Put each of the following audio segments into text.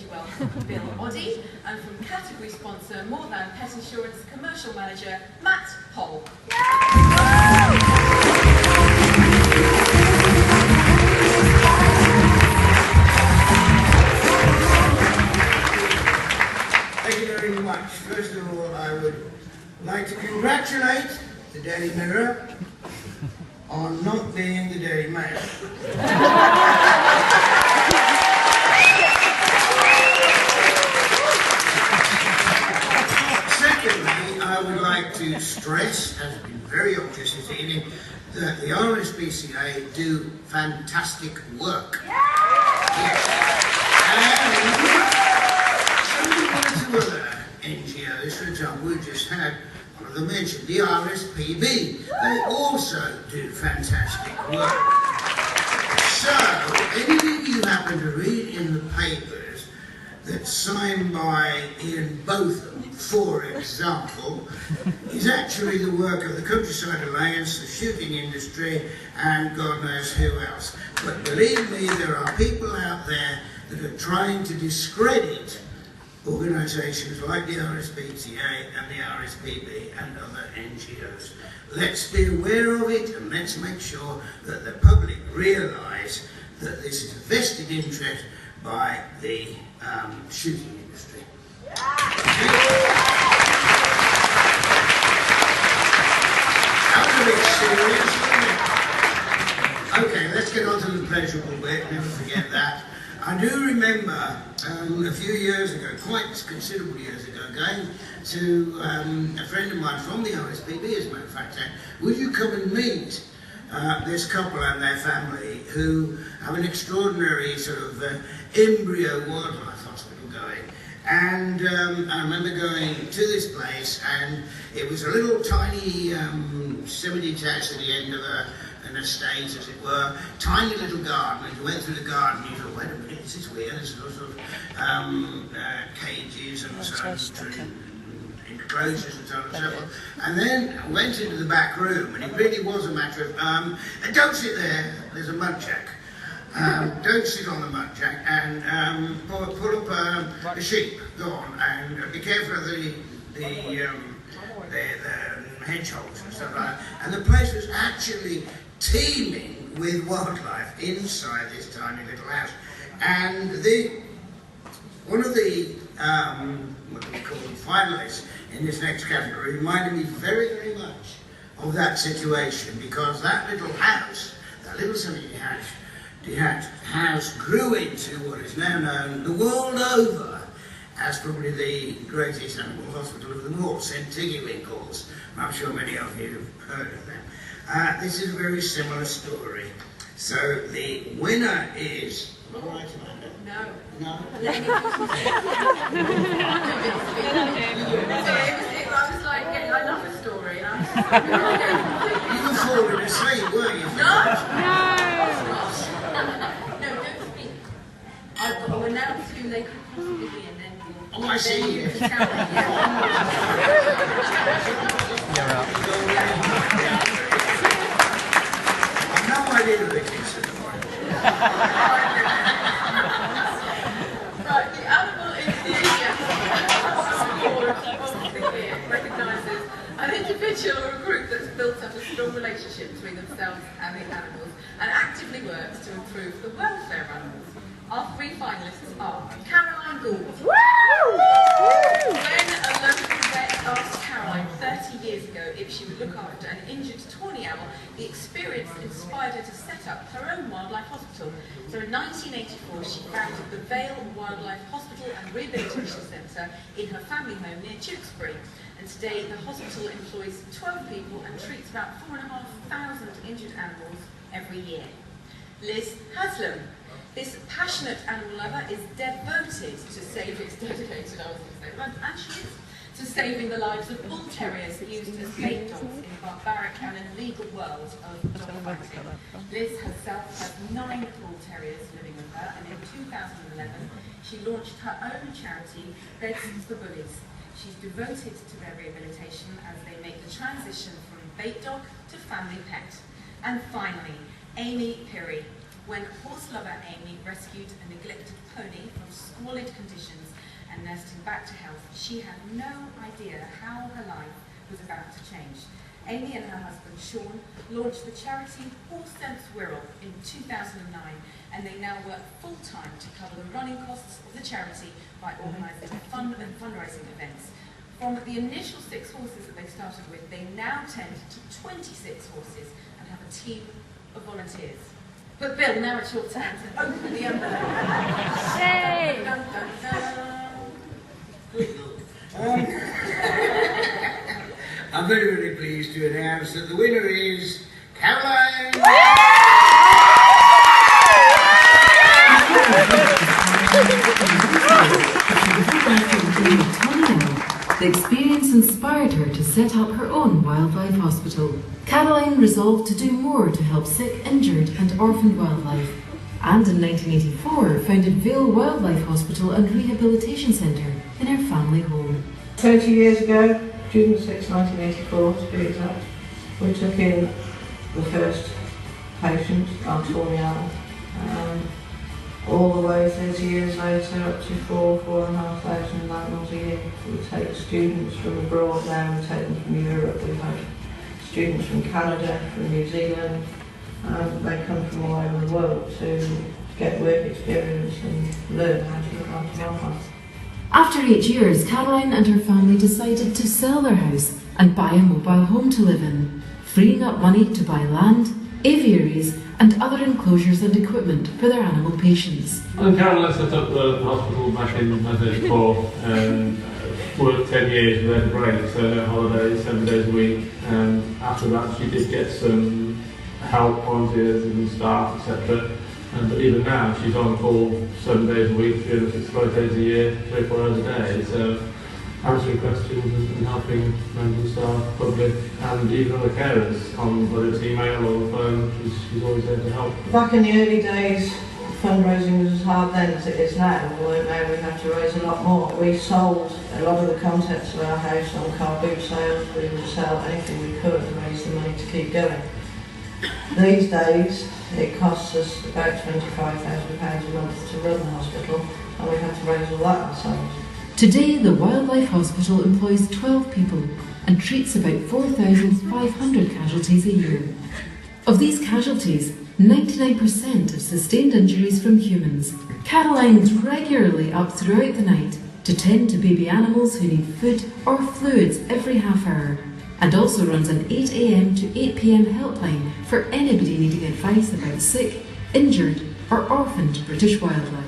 welcome Bill Oddie, and from category sponsor More Than Pet Insurance Commercial Manager Matt Hall. Thank you very much. First of all, I would like to congratulate the Daily Mirror on not being the Daily Mail. Secondly, I would like to stress, as has been very obvious this evening, that the RSPCA do fantastic work. Yes. And one or two other NGOs, for example, we just had one of them mentioned, the RSPB. They also do fantastic work. So, anything you happen to read in the papers that's signed by Ian Botham, for example, is actually the work of the Countryside Alliance, the shooting industry, and God knows who else. But believe me, there are people out there that are trying to discredit organisations like the RSPCA and the RSPB and other NGOs. Let's be aware of it, and let's make sure that the public realise that this is a vested interest by the shooting industry. That was a bit serious, wasn't it? Okay, let's get on to the pleasurable bit, never forget that. I do remember a few years ago, quite considerable years ago, going to a friend of mine from the RSPB, as a matter of fact, saying, would you come and meet this couple and their family who have an extraordinary sort of embryo wildlife hospital going. And I remember going to this place, and it was a little tiny semi-detached at the end of an estate, as it were, tiny little garden. And you went through the garden, and you thought, wait a minute, this is weird. There's lots of cages and so on, enclosures and so on and so forth. And then I went into the back room, and it really was a matter of, don't sit there, there's a mudjack. Don't sit on the mudjack, and pull up a sheep, go on, and be careful of the hedgehogs and stuff like that. And the place was actually teeming with wildlife inside this tiny little house. And one of the what do we call them, finalists in this next category reminded me very, very much of that situation, because that little house, that little semi-detached house, grew into what is now known the world over as probably the greatest animal hospital of them all, St. Tiggywinkles. I'm sure many of you have heard of them. This is a very similar story. So the winner is... Am I right, Amanda? No. No? I was like, yeah, I love the story. And You were falling asleep, weren't you? No, don't speak. We're now to they could possibly be, and then Oh, I see. then you can tell me. I've no idea who it is. Right, the Animal Enthusiast recognises an individual or a group that's built up a strong relationship between themselves and the animals and actively works to improve the welfare of animals. Our three finalists are Caroline Gould. When a local vet asked Caroline 30 years ago if she would look after an injured tawny owl, the experience inspired her to set up her own wildlife hospital. So in 1984, she founded the Vale Wildlife Hospital and Rehabilitation Centre in her family home near Tewkesbury. And today, the hospital employs 12 people and treats about 4,500 injured animals every year. Liz Haslam. This passionate animal lover is dedicated to saving, and she is, to saving the lives of bull terriers used as bait dogs in the barbaric and illegal world of dog fighting. Liz herself has 9 bull terriers living with her, and in 2011 she launched her own charity, Beds for Bullies. She's devoted to their rehabilitation as they make the transition from bait dog to family pet. And finally, Amy Pirrie. When horse lover Amy rescued a neglected pony from squalid conditions and nursing back to health, she had no idea how her life was about to change. Amy and her husband, Sean, launched the charity Horse Sense Wirral in 2009, and they now work full-time to cover the running costs of the charity by organising fundraising events. From the initial 6 horses that they started with, they now tend to 26 horses and have a team of volunteers. But Bill, now it's your turn to open the envelope. Yay! Dun, dun, dun. I'm very, very pleased to announce that the winner is Caroline. The experience inspired her to set up her own wildlife hospital. Caroline resolved to do more to help sick, injured and orphaned wildlife, and in 1984 founded Vale Wildlife Hospital and Rehabilitation Centre in her family home. 30 years ago, June 6, 1984 to be exact, we took in the first patient, our tawny owl. All the way 30 years later, up to 4,500 animals a year. We take students from abroad now, we take them from Europe, we've had students from Canada, from New Zealand, and they come from all over the world to get work experience and learn how to look after wildlife. After 8 years, Caroline and her family decided to sell their house and buy a mobile home to live in, freeing up money to buy land, aviaries and other enclosures and equipment for their animal patients. Well, Caroline set up the hospital back in 1984 and worked 10 years without a break, so no holidays, 7 days a week. And after that she did get some help, volunteers and staff, etc. But even now she's on call 7 days a week, 365 days a year, 3 or 4 hours a day. So answering questions and helping members of staff, public and even other carers on whether it's email or the phone, she's always there to help. Back in the early days, fundraising was as hard then as it is now, although now we have to raise a lot more. We sold a lot of the contents of our house on car boot sales. We would sell anything we could to raise the money to keep going. These days, it costs us about £25,000 a month to run the hospital, and we have to raise all that ourselves. Today, the Wildlife Hospital employs 12 people and treats about 4,500 casualties a year. Of these casualties, 99% have sustained injuries from humans. Caroline is regularly up throughout the night to tend to baby animals who need food or fluids every half hour, and also runs an 8 AM to 8 PM helpline for anybody needing advice about sick, injured or orphaned British wildlife.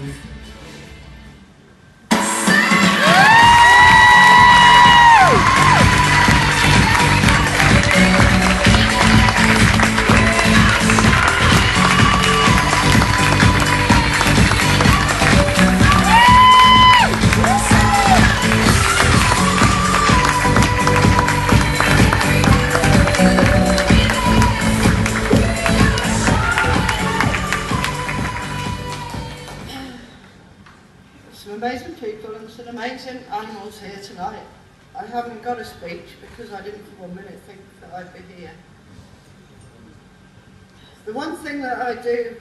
Amazing people and some amazing animals here tonight. I haven't got a speech because I didn't for 1 minute think that I'd be here. The one thing that I do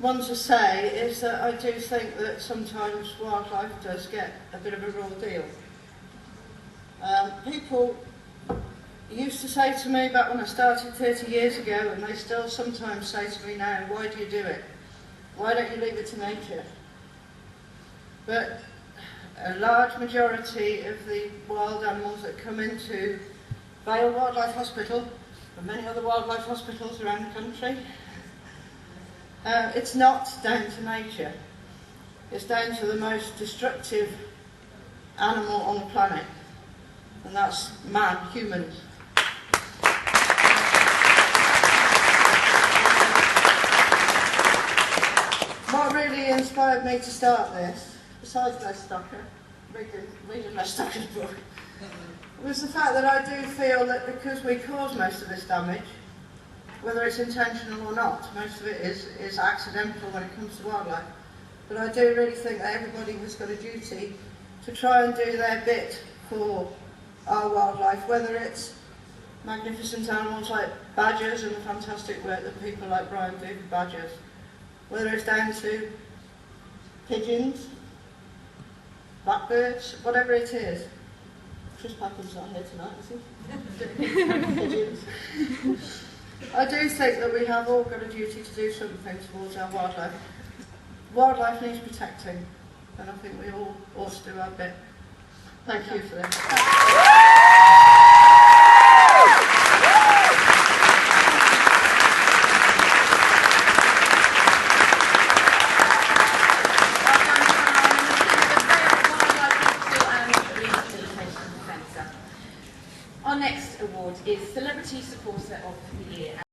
want to say is that I do think that sometimes wildlife does get a bit of a raw deal. People used to say to me back when I started 30 years ago, and they still sometimes say to me now, why do you do it? Why don't you leave it to nature? But a large majority of the wild animals that come into Vale Wildlife Hospital and many other wildlife hospitals around the country, it's not down to nature. It's down to the most destructive animal on the planet, and that's man, humans. What really inspired me to start this, besides Les Stocker, reading Les Stocker's book, was the fact that I do feel that because we cause most of this damage, whether it's intentional or not, most of it is accidental when it comes to wildlife, but I do really think that everybody has got a duty to try and do their bit for our wildlife, whether it's magnificent animals like badgers and the fantastic work that people like Brian do for badgers, whether it's down to pigeons, blackbirds, whatever it is. Chris Packard's not here tonight, is he? Pigeons. I do think that we have all got a duty to do something towards our wildlife. Wildlife needs protecting, and I think we all ought to do our bit. Thank you for this. Our next award is Celebrity Supporter of the Year.